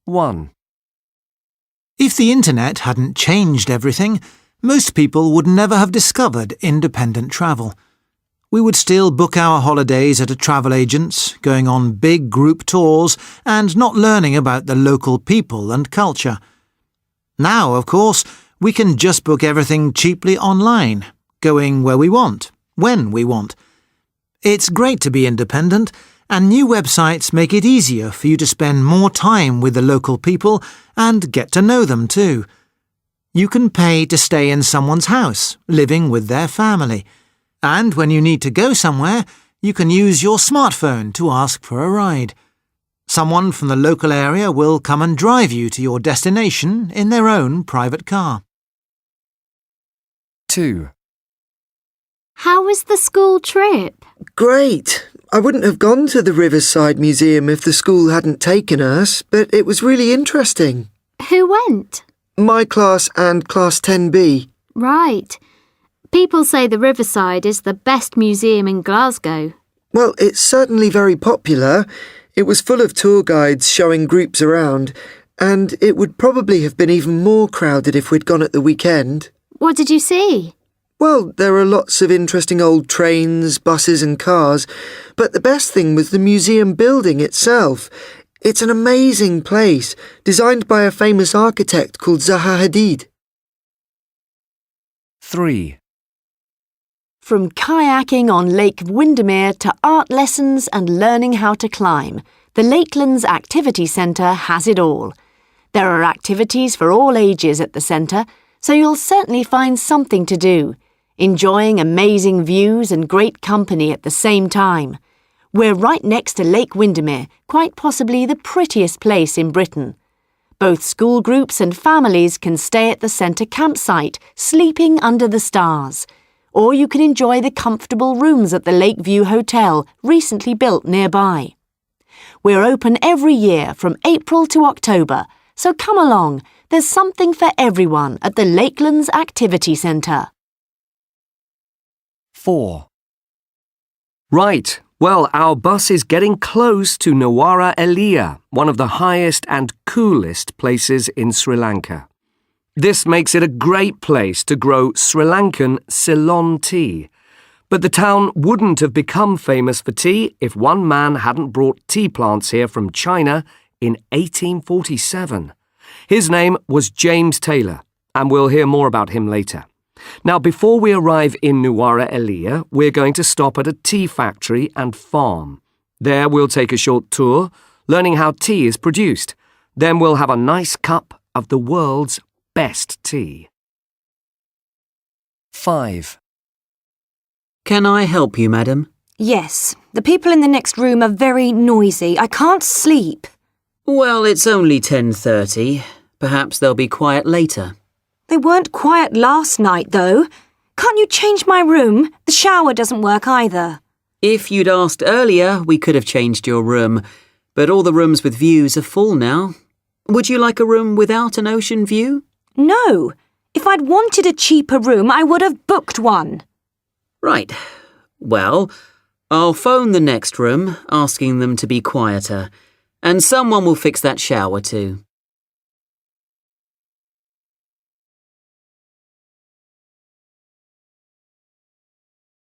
1. If the internet hadn't changed everything, most people would never have discovered independent travel. We would still book our holidays at a travel agent's, going on big group tours and not learning about the local people and culture. Now, of course, we can just book everything cheaply online, going where we want, when we want. It's great to be independent, and new websites make it easier for you to spend more time with the local people and get to know them too. You can pay to stay in someone's house, living with their family. And when you need to go somewhere, you can use your smartphone to ask for a ride. Someone from the local area will come and drive you to your destination in their own private car. 2. How was the school trip? Great! I wouldn't have gone to the Riverside Museum if the school hadn't taken us, but it was really interesting. Who went? My class and Class 10B. Right. People say the Riverside is the best museum in Glasgow. Well, it's certainly very popular. It was full of tour guides showing groups around, and it would probably have been even more crowded if we'd gone at the weekend. What did you see? Well, there are lots of interesting old trains, buses and cars, but the best thing was the museum building itself. It's an amazing place, designed by a famous architect called Zaha Hadid. 3. From kayaking on Lake Windermere to art lessons and learning how to climb, the Lakelands Activity Centre has it all. There are activities for all ages at the centre, so you'll certainly find something to do, enjoying amazing views and great company at the same time. We're right next to Lake Windermere, quite possibly the prettiest place in Britain. Both school groups and families can stay at the centre campsite, sleeping under the stars. Or you can enjoy the comfortable rooms at the Lakeview Hotel, recently built nearby. We're open every year from April to October, so come along. There's something for everyone at the Lakelands Activity Centre. 4. Right. Well, our bus is getting close to Nuwara Eliya, one of the highest and coolest places in Sri Lanka. This makes it a great place to grow Sri Lankan Ceylon tea. But the town wouldn't have become famous for tea if one man hadn't brought tea plants here from China in 1847. His name was James Taylor, and we'll hear more about him later. Now, before we arrive in Nuwara Eliya, we're going to stop at a tea factory and farm. There we'll take a short tour, learning how tea is produced. Then we'll have a nice cup of the world's best tea. 5. Can I help you, madam? Yes, the people in the next room are very noisy. I can't sleep. Well, it's only 10:30. Perhaps they'll be quiet later. They weren't quiet last night, though. Can't you change my room? The shower doesn't work either. If you'd asked earlier, we could have changed your room, but all the rooms with views are full now. Would you like a room without an ocean view? No. If I'd wanted a cheaper room, I would have booked one. Right. Well, I'll phone the next room, asking them to be quieter, and someone will fix that shower too.